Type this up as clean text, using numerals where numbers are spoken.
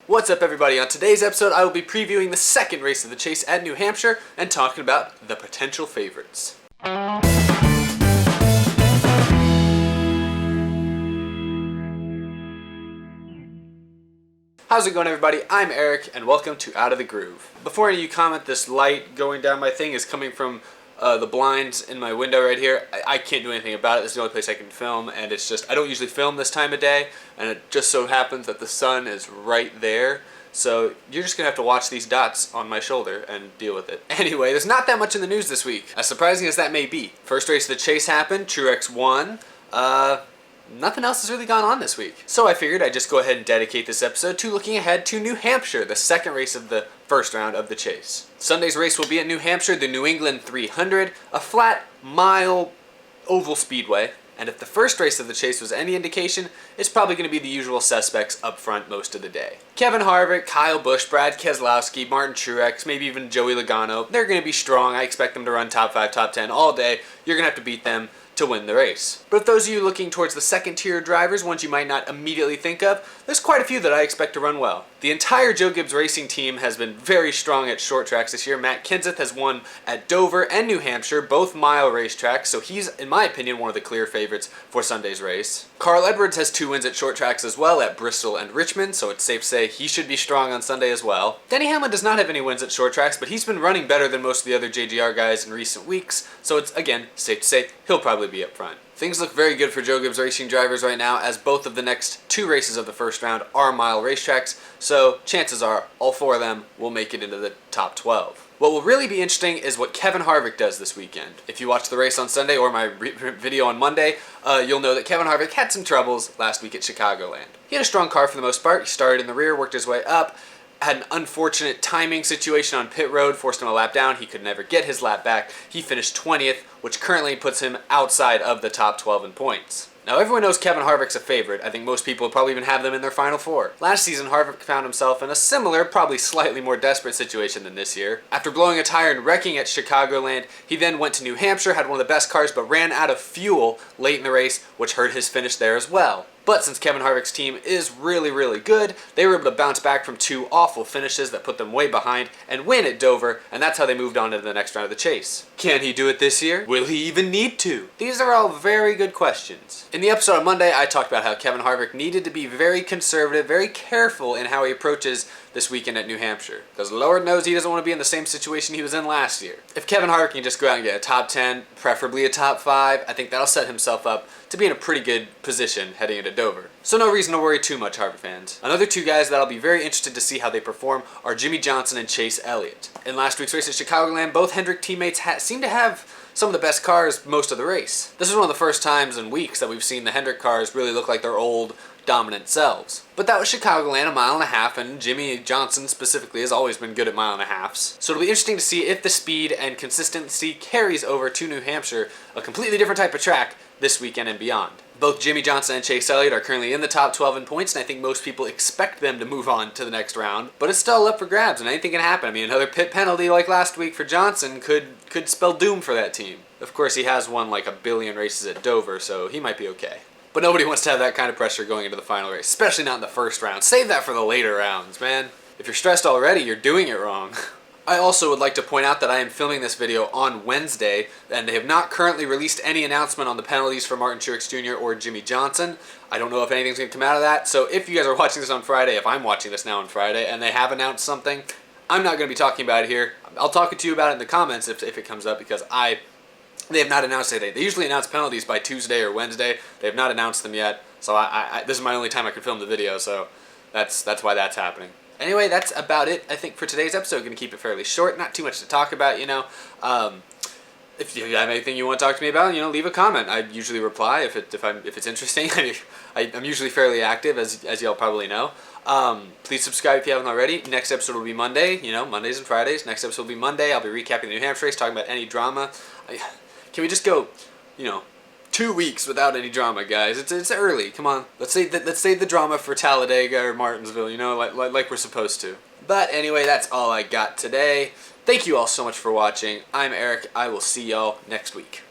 What's up, everybody? On today's episode, I will be previewing the second race of the Chase at New Hampshire and talking about the potential favorites. How's it going, everybody? I'm Eric, and welcome to Out of the Groove. Before any of you comment, this light going down my thing is coming from the blinds in my window right here. I can't do anything about it. This is the only place I can film, and it's just, I don't usually film this time of day, and it just so happens that the sun is right there. So you're just going to have to watch these dots on my shoulder and deal with it. Anyway, there's not that much in the news this week, as surprising as that may be. First race of the Chase happened, Truex won. Nothing else has really gone on this week. So I figured I'd just go ahead and dedicate this episode to looking ahead to New Hampshire, the second race of the first round of the Chase. Sunday's race will be at New Hampshire, the New England 300, a flat, mile, oval speedway. And if the first race of the Chase was any indication, it's probably going to be the usual suspects up front most of the day. Kevin Harvick, Kyle Busch, Brad Keselowski, Martin Truex, maybe even Joey Logano. They're going to be strong. I expect them to run top 5, top 10 all day. You're going to have to beat them to win the race. But those of you looking towards the second tier drivers, ones you might not immediately think of, there's quite a few that I expect to run well. The entire Joe Gibbs Racing team has been very strong at short tracks this year. Matt Kenseth has won at Dover and New Hampshire, both mile racetracks, so he's, in my opinion, one of the clear favorites for Sunday's race. Carl Edwards has 2 wins at short tracks as well, at Bristol and Richmond, so it's safe to say he should be strong on Sunday as well. Denny Hamlin does not have any wins at short tracks, but he's been running better than most of the other JGR guys in recent weeks, so it's, again, safe to say he'll probably be up front. Things look very good for Joe Gibbs Racing drivers right now, as both of the next 2 races of the first round are mile racetracks, so chances are all 4 of them will make it into the top 12. What will really be interesting is what Kevin Harvick does this weekend. If you watch the race on Sunday or my video on Monday, you'll know that Kevin Harvick had some troubles last week at Chicagoland. He had a strong car for the most part. He started in the rear, worked his way up, had an unfortunate timing situation on pit road, forced him a lap down. He could never get his lap back. He finished 20th, which currently puts him outside of the top 12 in points. Now, everyone knows Kevin Harvick's a favorite. I think most people probably even have them in their Final Four. Last season, Harvick found himself in a similar, probably slightly more desperate situation than this year. After blowing a tire and wrecking at Chicagoland, he then went to New Hampshire, had one of the best cars, but ran out of fuel late in the race, which hurt his finish there as well. But since Kevin Harvick's team is really, really good, they were able to bounce back from 2 awful finishes that put them way behind and win at Dover, and that's how they moved on to the next round of the Chase. Can he do it this year? Will he even need to? These are all very good questions. In the episode on Monday, I talked about how Kevin Harvick needed to be very conservative, very careful in how he approaches this weekend at New Hampshire, because Lord knows he doesn't want to be in the same situation he was in last year. If Kevin Harvick can just go out and get a top 10, preferably a top 5, I think that'll set himself up to be in a pretty good position heading into Dover. So no reason to worry too much, Harvick fans. Another 2 guys that I'll be very interested to see how they perform are Jimmy Johnson and Chase Elliott. In last week's race at Chicagoland, both Hendrick teammates seem to have some of the best cars most of the race. This is one of the first times in weeks that we've seen the Hendrick cars really look like their old, dominant selves. But that was Chicagoland, a mile and a half, and Jimmy Johnson specifically has always been good at mile and a halves. So it'll be interesting to see if the speed and consistency carries over to New Hampshire, a completely different type of track, this weekend and beyond. Both Jimmy Johnson and Chase Elliott are currently in the top 12 in points, and I think most people expect them to move on to the next round. But it's still up for grabs, and anything can happen. I mean, another pit penalty like last week for Johnson could spell doom for that team. Of course, he has won like a billion races at Dover, so he might be okay. But nobody wants to have that kind of pressure going into the final race, especially not in the first round. Save that for the later rounds, man. If you're stressed already, you're doing it wrong. I also would like to point out that I am filming this video on Wednesday, and they have not currently released any announcement on the penalties for Martin Truex Jr. or Jimmy Johnson. I don't know if anything's going to come out of that, so if you guys are watching this on Friday, if I'm watching this now on Friday, and they have announced something, I'm not going to be talking about it here. I'll talk to you about it in the comments if it comes up, because they have not announced anything. They usually announce penalties by Tuesday or Wednesday. They have not announced them yet, so this is my only time I can film the video, so that's why that's happening. Anyway, that's about it, I think, for today's episode. Going to keep it fairly short, not too much to talk about, you know. If you have anything you want to talk to me about, you know, leave a comment. I usually reply if it's interesting. I'm usually fairly active, as y'all probably know. Please subscribe if you haven't already. Next episode will be Monday, you know, Mondays and Fridays. Next episode will be Monday. I'll be recapping the New Hampshire race, talking about any drama. Can we just go, you know, 2 weeks without any drama, guys? It's early. Come on, let's save the drama for Talladega or Martinsville. You know, like we're supposed to. But anyway, that's all I got today. Thank you all so much for watching. I'm Eric. I will see y'all next week.